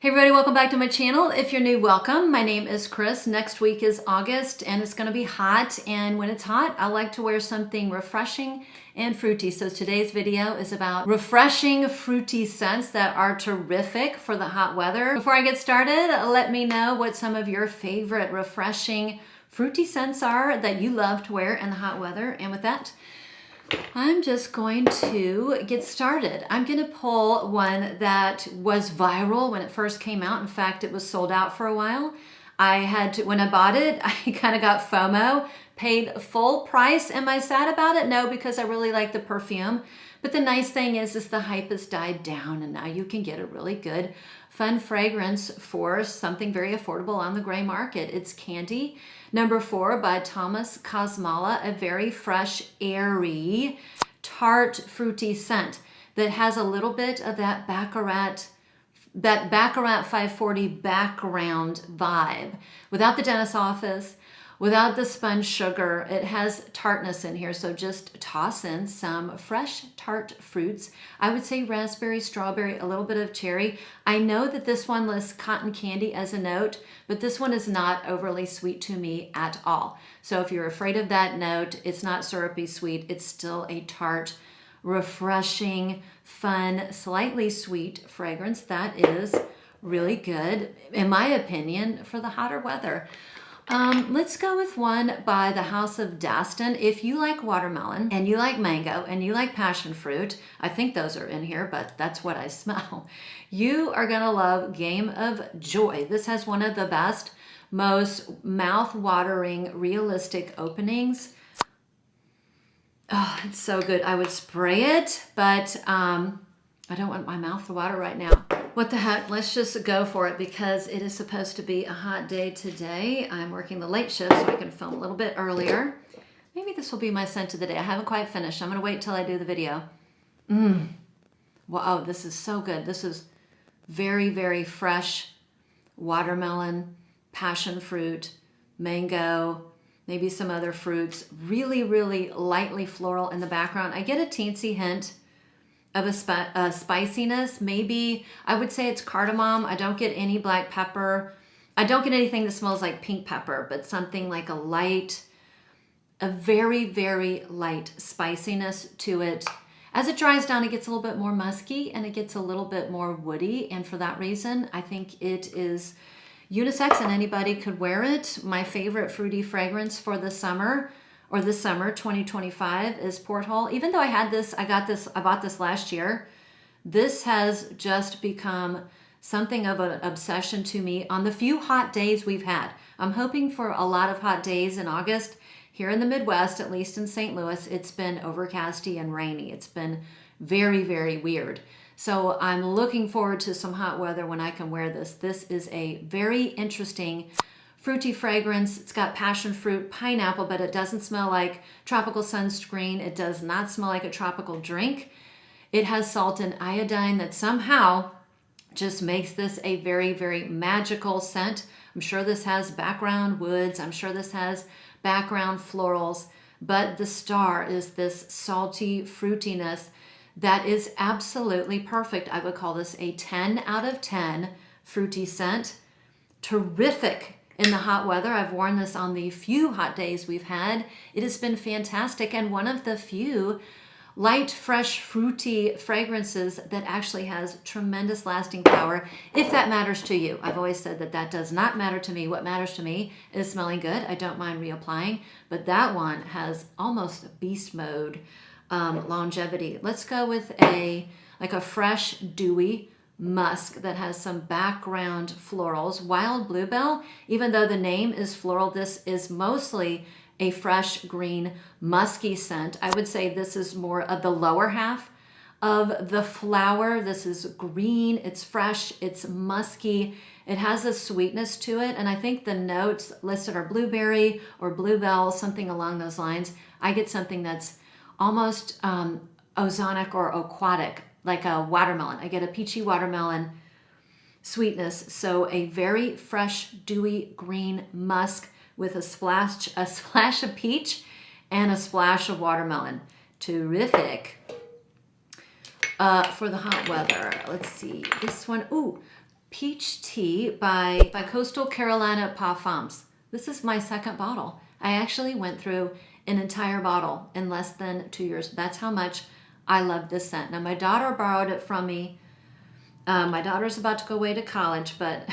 Hey everybody, welcome back to my channel. If you're new, welcome. My name is Chris. Next week is August and it's gonna be hot. And when it's hot, I like to wear something refreshing and fruity. So today's video is about refreshing fruity scents that are terrific for the hot weather. Before I get started, let me know what some of your favorite refreshing fruity scents are that you love to wear in the hot weather. And with that, I'm just going to get started. I'm going to pull one that was viral when it first came out. In fact, it was sold out for a while. When I bought it, I kind of got FOMO, paid full price. Am I sad about it? No, because I really like the perfume. But the nice thing is the hype has died down and now you can get a really good, fun fragrance for something very affordable on the gray market. It's Candy number 4 by Thomas Kosmala, a very fresh, airy, tart, fruity scent that has a little bit of that Baccarat 540 background vibe. Without the dentist's office, without the sponge sugar, it has tartness in here. So just toss in some fresh tart fruits. I would say raspberry, strawberry, a little bit of cherry. I know that this one lists cotton candy as a note, but this one is not overly sweet to me at all. So if you're afraid of that note, it's not syrupy sweet. It's still a tart, refreshing, fun, slightly sweet fragrance that is really good, in my opinion, for the hotter weather. Let's go with one by the House of Daston. If you like watermelon and you like mango and you like passion fruit, I think those are in here, but that's what I smell. You are gonna love Game of Joy. This has one of the best, most mouth-watering, realistic openings. Oh, it's so good. I would spray it, but I don't want my mouth to water right now. What the heck, let's just go for it because it is supposed to be a hot day today. I'm working the late shift so I can film a little bit earlier. Maybe this will be my scent of the day. I haven't quite finished. I'm gonna wait till I do the video. Wow, this is so good. This is very, very fresh watermelon, passion fruit, mango, maybe some other fruits. Really, really lightly floral in the background. I get a teensy hint of a spiciness. Maybe I would say it's cardamom. I don't get any black pepper. I don't get anything that smells like pink pepper, but something like a very, very light spiciness to it. As it dries down, it gets a little bit more musky and it gets a little bit more woody. And for that reason, I think it is unisex and anybody could wear it. My favorite fruity fragrance for the summer, or this summer 2025, is Porthole. Even though I bought this last year, this has just become something of an obsession to me on the few hot days we've had. I'm hoping for a lot of hot days in August. Here in the Midwest, at least in St. Louis, it's been overcasty and rainy. It's been very, very weird. So I'm looking forward to some hot weather when I can wear this. This is a very interesting fruity fragrance. It's got passion fruit, pineapple, but it doesn't smell like tropical sunscreen. It does not smell like a tropical drink. It has salt and iodine that somehow just makes this a very, very magical scent. I'm sure this has background woods. I'm sure this has background florals, but the star is this salty fruitiness that is absolutely perfect. I would call this a 10 out of 10 fruity scent. Terrific in the hot weather. I've worn this on the few hot days we've had. It has been fantastic and one of the few light, fresh, fruity fragrances that actually has tremendous lasting power, if that matters to you. I've always said that that does not matter to me. What matters to me is smelling good. I don't mind reapplying, but that one has almost beast mode longevity. Let's go with a fresh, dewy musk that has some background florals. Wild Bluebell, even though the name is floral, this is mostly a fresh green musky scent. I would say this is more of the lower half of the flower. This is green, it's fresh, it's musky, it has a sweetness to it, and I think the notes listed are blueberry or bluebell, something along those lines. I get something that's almost ozonic or aquatic, like a watermelon. I get a peachy watermelon sweetness. So a very fresh, dewy green musk with a splash of peach and a splash of watermelon. Terrific. For the hot weather, let's see. This one, ooh, Peach Tea by Coastal Carolina Perfumes. This is my second bottle. I actually went through an entire bottle in less than 2 years. That's how much I love this scent. Now, my daughter borrowed it from me. My daughter's about to go away to college, but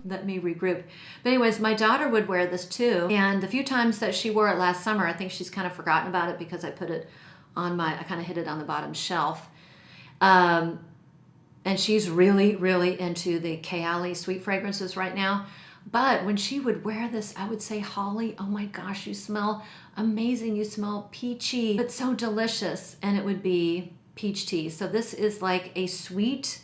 let me regroup. But anyways, my daughter would wear this too. And the few times that she wore it last summer, I think she's kind of forgotten about it because I put it on I kind of hid it on the bottom shelf. And she's really, really into the Kayali sweet fragrances right now. But when she would wear this, I would say, Holly, oh my gosh, you smell amazing. You smell peachy, but so delicious. And it would be peach tea. So this is like a sweet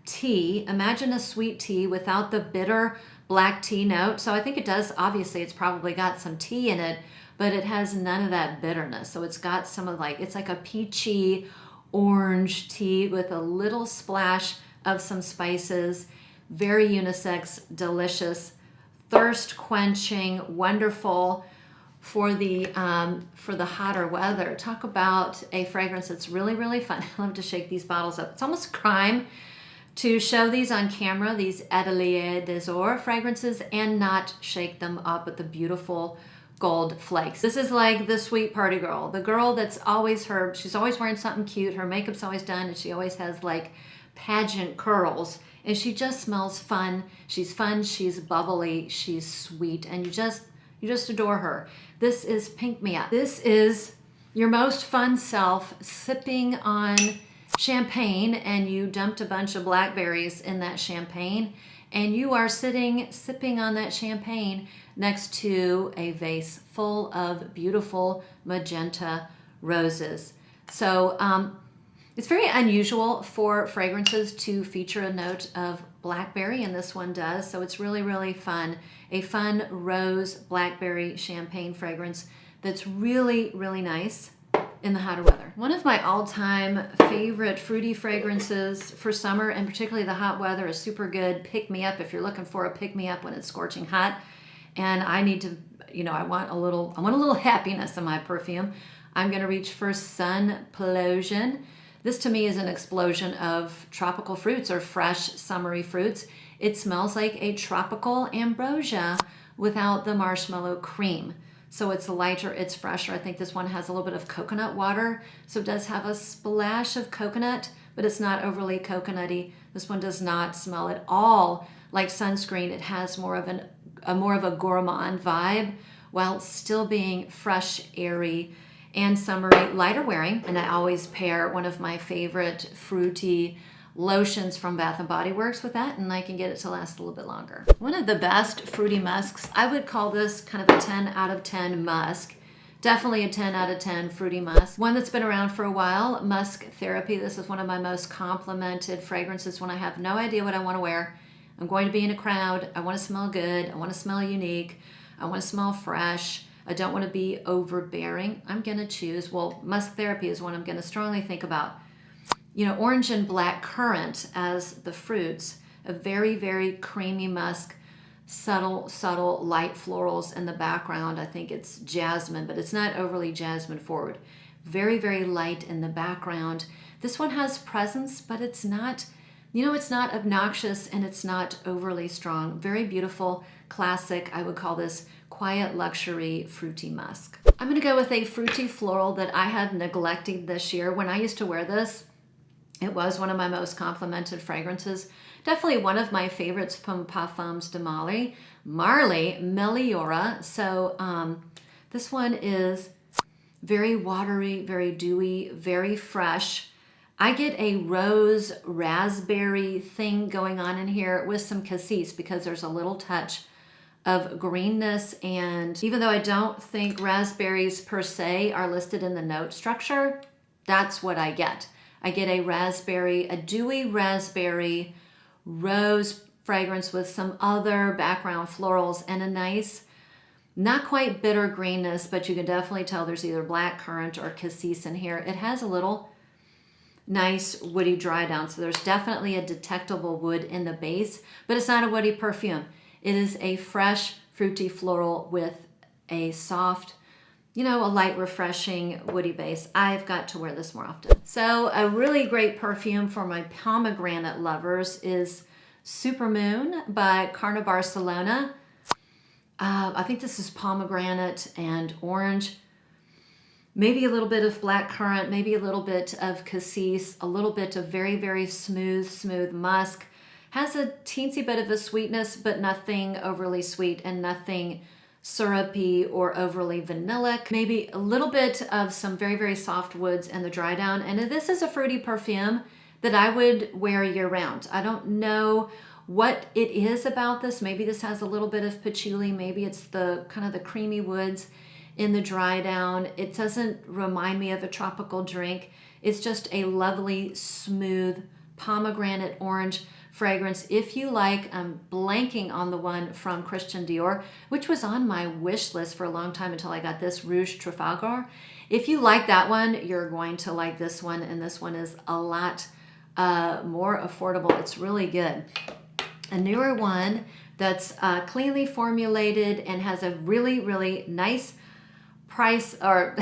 tea. Imagine a sweet tea without the bitter black tea note. So I think it does, obviously it's probably got some tea in it, but it has none of that bitterness. So it's got some of it's like a peachy orange tea with a little splash of some spices. Very unisex, delicious, thirst quenching, wonderful for the hotter weather. Talk about a fragrance that's really, really fun. I love to shake these bottles up. It's almost a crime to show these on camera, these Atelier des Ors fragrances, and not shake them up with the beautiful gold flakes. This is like the sweet party girl, the girl that's always she's always wearing something cute, her makeup's always done, and she always has like pageant curls, and she just smells fun, she's bubbly, she's sweet, and you just adore her. This is Pink Me Up. This is your most fun self sipping on champagne, and you dumped a bunch of blackberries in that champagne, and you are sipping on that champagne next to a vase full of beautiful magenta roses. So it's very unusual for fragrances to feature a note of blackberry, and this one does. So it's really, really fun. A fun rose blackberry champagne fragrance that's really, really nice in the hotter weather. One of my all-time favorite fruity fragrances for summer, and particularly the hot weather, is super good. Pick me up if you're looking for a pick me up when it's scorching hot. And I need to, I want a little happiness in my perfume. I'm gonna reach for Sunplosion. This to me is an explosion of tropical fruits or fresh summery fruits. It smells like a tropical ambrosia without the marshmallow cream. So it's lighter, it's fresher. I think this one has a little bit of coconut water. So it does have a splash of coconut, but it's not overly coconutty. This one does not smell at all like sunscreen. It has more of a gourmand vibe while still being fresh, airy, and summery, lighter wearing. And I always pair one of my favorite fruity lotions from Bath & Body Works with that, and I can get it to last a little bit longer. One of the best fruity musks, I would call this kind of a 10 out of 10 musk. Definitely a 10 out of 10 fruity musk. One that's been around for a while, Musk Therapy. This is one of my most complimented fragrances when I have no idea what I want to wear. I'm going to be in a crowd. I want to smell good. I want to smell unique. I want to smell fresh. I don't want to be overbearing. I'm going to choose, Musk Therapy is one I'm going to strongly think about. Orange and black currant as the fruits, a very, very creamy musk, subtle, light florals in the background. I think it's jasmine, but it's not overly jasmine forward. Very, very light in the background. This one has presence, but it's not, it's not obnoxious and it's not overly strong. Very beautiful, classic, I would call this quiet luxury fruity musk. I'm gonna go with a fruity floral that I had neglected this year. When I used to wear this, it was one of my most complimented fragrances. Definitely one of my favorites from Parfums Demali, Marley, Meliora. So this one is very watery, very dewy, very fresh. I get a rose raspberry thing going on in here with some cassis because there's a little touch of greenness, and even though I don't think raspberries per se are listed in the note structure, that's what I get. I get a dewy raspberry rose fragrance with some other background florals and a nice, not quite bitter greenness, but you can definitely tell there's either black currant or cassis in here. It has a little nice woody dry down, so there's definitely a detectable wood in the base, but it's not a woody perfume. It is a fresh, fruity floral with a soft, a light, refreshing, woody base. I've got to wear this more often. So a really great perfume for my pomegranate lovers is Supermoon by Cara Barcelona. I think this is pomegranate and orange. Maybe a little bit of blackcurrant, maybe a little bit of cassis, a little bit of very, very smooth musk. Has a teensy bit of a sweetness, but nothing overly sweet and nothing syrupy or overly vanillic. Maybe a little bit of some very, very soft woods and the dry down. And this is a fruity perfume that I would wear year round. I don't know what it is about this. Maybe this has a little bit of patchouli. Maybe it's the kind of the creamy woods in the dry down. It doesn't remind me of a tropical drink. It's just a lovely, smooth pomegranate orange fragrance. If you like, I'm blanking on the one from Christian Dior, which was on my wish list for a long time until I got this Rouge Trafalgar. If you like that one, you're going to like this one, and this one is a lot more affordable. It's really good. A newer one that's cleanly formulated and has a really, really nice price or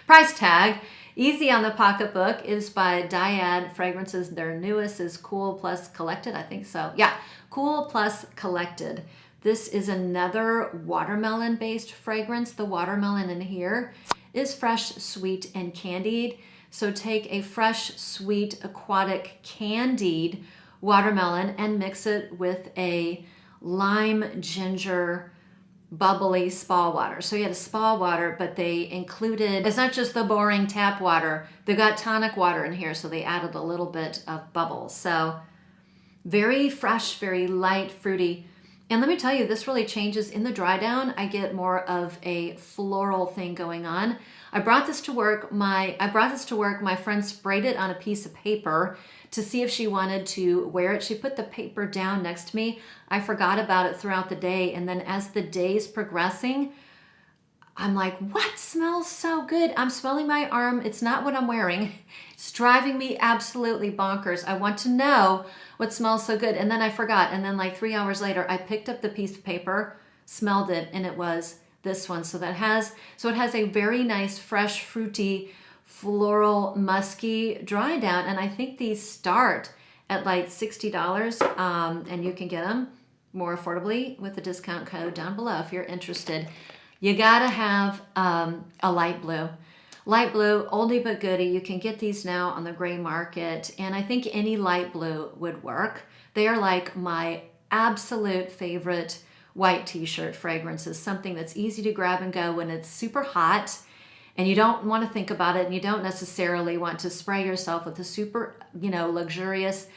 price tag, easy on the pocketbook, is by Dyad Fragrances. Their newest is Cool Plus Collected. I think so. Yeah, Cool Plus Collected. This is another watermelon based fragrance. The watermelon in here is fresh, sweet, and candied. So take a fresh, sweet, aquatic, candied watermelon and mix it with a lime, ginger, bubbly spa water. So you had a spa water, but they included, it's not just the boring tap water. They've got tonic water in here, so they added a little bit of bubbles. So very fresh, very light, fruity. And let me tell you, this really changes in the dry down. I get more of a floral thing going on. I brought this to work. My friend sprayed it on a piece of paper to see if she wanted to wear it. She put the paper down next to me. I forgot about it throughout the day. And then as the day's progressing, I'm like, what smells so good? I'm smelling my arm. It's not what I'm wearing. It's driving me absolutely bonkers. I want to know what smells so good. And then I forgot. And then like 3 hours later, I picked up the piece of paper, smelled it, and it was this one. So it has a very nice, fresh, fruity, floral, musky dry down. And I think these start at like $60, and you can get them more affordably with the discount code down below if you're interested. You gotta have a light blue. Light blue, Oldie But Goody. You can get these now on the gray market, and I think any light blue would work. They are like my absolute favorite white t-shirt fragrances, something that's easy to grab and go when it's super hot and you don't want to think about it, and you don't necessarily want to spray yourself with a super, luxurious,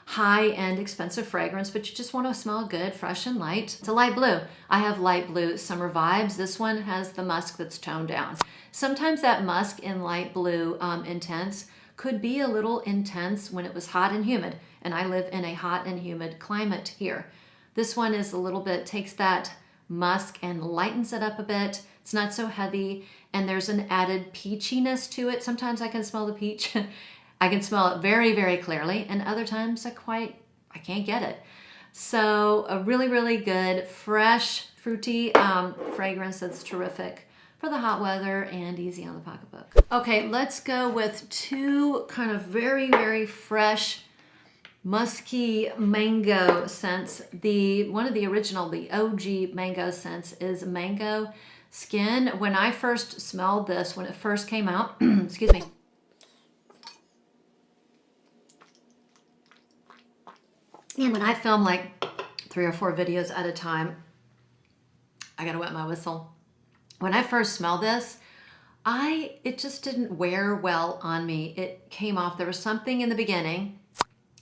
high-end, expensive fragrance, but you just want to smell good, fresh, and light. It's a light blue. I have light blue summer vibes. This one has the musk that's toned down. Sometimes that musk in light blue intense could be a little intense when it was hot and humid, and I live in a hot and humid climate here. This one is a little bit, takes that musk and lightens it up a bit. It's not so heavy, and there's an added peachiness to it. Sometimes I can smell the peach. I can smell it very, very clearly, and other times I can't get it. So a really, really good, fresh, fruity fragrance that's terrific for the hot weather and easy on the pocketbook. Okay, let's go with two kind of very, very fresh, musky mango scents. One of the original, the OG mango scents is Mango Skin. When I first smelled this, when it first came out, excuse me. And when I film like 3 or 4 videos at a time, I gotta wet my whistle. When I first smelled this, it just didn't wear well on me. It came off, there was something in the beginning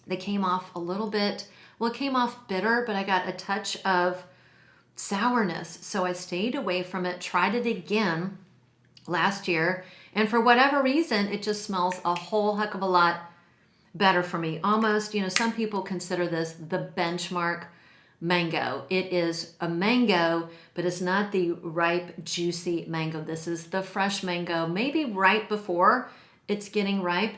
that came off a little bit, well, it came off bitter, but I got a touch of sourness. So I stayed away from it, tried it again last year, and for whatever reason, it just smells a whole heck of a lot better for me. Almost, some people consider this the benchmark mango. It is a mango, but it's not the ripe, juicy mango. This is the fresh mango, maybe right before it's getting ripe,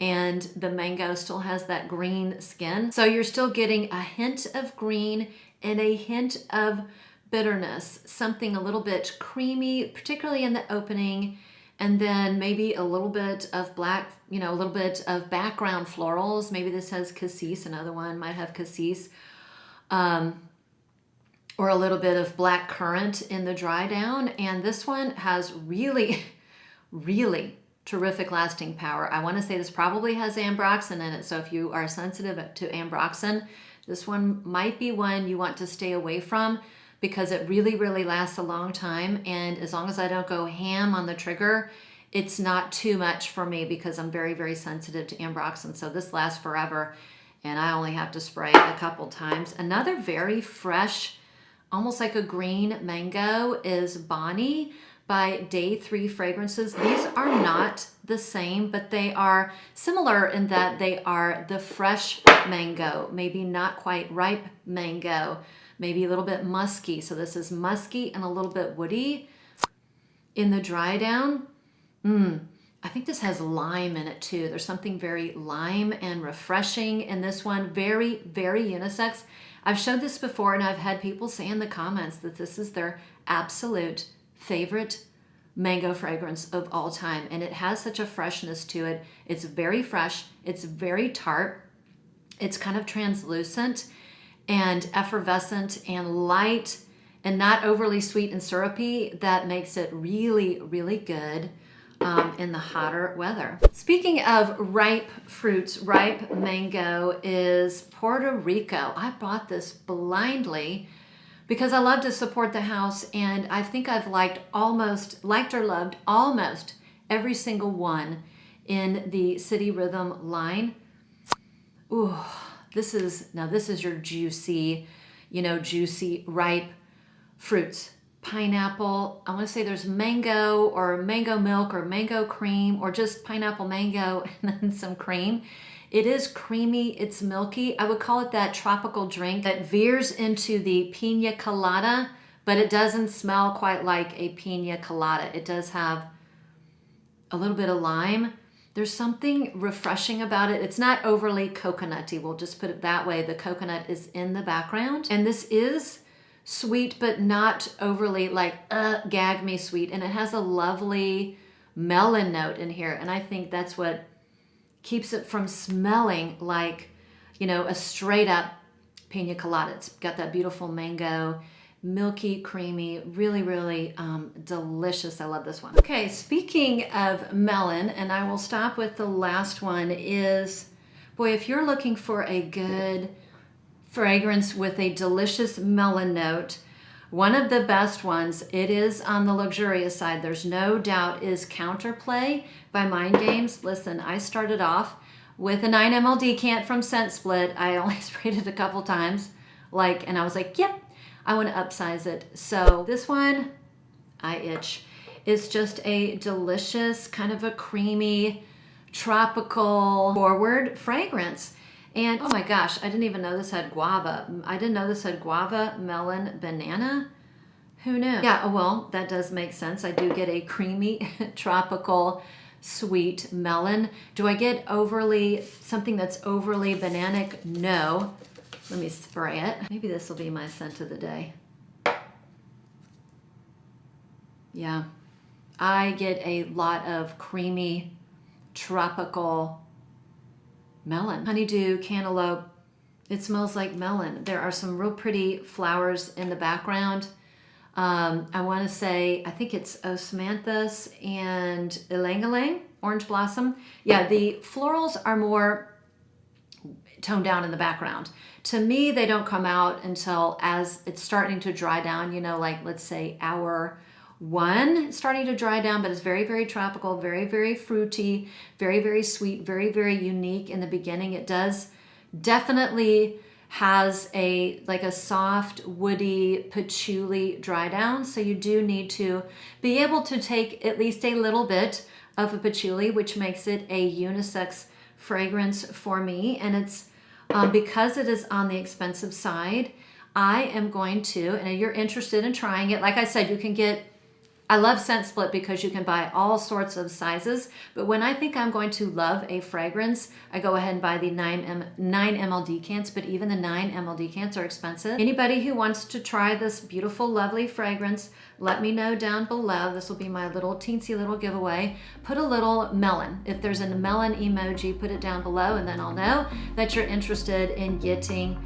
and the mango still has that green skin. So you're still getting a hint of green and a hint of bitterness, something a little bit creamy, particularly in the opening, And then maybe a little bit of black, you know, a little bit of background florals. Maybe this has cassis, another one might have cassis. Or a little bit of black currant in the dry down. And this one has really, really terrific lasting power. I want to say this probably has ambroxan in it. So if you are sensitive to ambroxan, this one might be one you want to stay away from because it really, really lasts a long time. And as long as I don't go ham on the trigger, it's not too much for me because I'm very, very sensitive to ambroxan. So this lasts forever and I only have to spray it a couple times. Another very fresh, almost like a green mango is Bani by Day 3 Fragrances. These are not the same, but they are similar in that they are the fresh mango, maybe not quite ripe mango, maybe a little bit musky. So this is musky and a little bit woody in the dry down. I think this has lime in it too. There's something very lime and refreshing in this one. Very, very unisex. I've showed this before and I've had people say in the comments that this is their absolute favorite mango fragrance of all time. And it has such a freshness to it. It's very fresh. It's very tart. It's kind of translucent and effervescent and light and not overly sweet and syrupy. That makes it really, really good in the hotter weather. Speaking of ripe fruits, ripe mango is Puerto Rico. I bought this blindly because I love to support the house, and I think I've liked or loved almost every single one in the City Rhythm line. Ooh, this is your juicy, juicy, ripe fruits. Pineapple, I want to say there's mango or mango milk or mango cream or just pineapple mango and then some cream. It is creamy, it's milky. I would call it that tropical drink that veers into the pina colada, but it doesn't smell quite like a pina colada. It does have a little bit of lime. There's something refreshing about it. It's not overly coconutty. We'll just put it that way. The coconut is in the background. And this is sweet, but not overly gag me sweet. And it has a lovely melon note in here. And I think that's what keeps it from smelling like, a straight up pina colada. It's got that beautiful mango, milky, creamy, really, really delicious. I love this one. Okay, speaking of melon, and I will stop with the last one is, boy, if you're looking for a good fragrance with a delicious melon note, one of the best ones, it is on the luxurious side, there's no doubt, is Counterplay by Mind Games. Listen, I started off with a 9 ml decant from Scent Split. I only sprayed it a couple times, and I was like, yep, I want to upsize it. So this one, I itch. It's just a delicious, kind of a creamy, tropical forward fragrance. And oh my gosh, I didn't even know this had guava. I didn't know this had guava, melon, banana. Who knew? Yeah, well, that does make sense. I do get a creamy, tropical, sweet melon. Do I get something that's overly bananic? No. Let me spray it. Maybe this will be my scent of the day. Yeah, I get a lot of creamy, tropical melon. Honeydew, cantaloupe. It smells like melon. There are some real pretty flowers in the background. I want to say, I think it's osmanthus and ylang-ylang, orange blossom. Yeah, the florals are more toned down in the background. To me, they don't come out until as it's starting to dry down, let's say hour 1 starting to dry down, but it's very, very tropical, very, very fruity, very, very sweet, very, very unique in the beginning. It does definitely has a soft, woody, patchouli dry down. So you do need to be able to take at least a little bit of a patchouli, which makes it a unisex fragrance for me. And it's because it is on the expensive side, I am going to, and if you're interested in trying it, like I said, you can get I love Scent Split because you can buy all sorts of sizes, but when I think I'm going to love a fragrance, I go ahead and buy the 9 ml decants, but even the 9 ml decants are expensive. Anybody who wants to try this beautiful, lovely fragrance, let me know down below. This will be my little teensy little giveaway. Put a little melon. If there's a melon emoji, put it down below, and then I'll know that you're interested in getting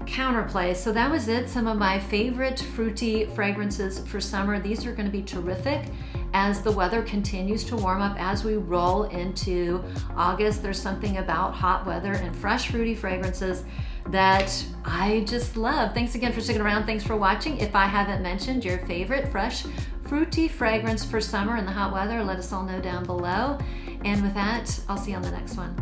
Counterplay. So that was it. Some of my favorite fruity fragrances for summer. These are going to be terrific as the weather continues to warm up. As we roll into August, there's something about hot weather and fresh fruity fragrances that I just love. Thanks again for sticking around. Thanks for watching. If I haven't mentioned your favorite fresh fruity fragrance for summer in the hot weather, let us all know down below. And with that, I'll see you on the next one.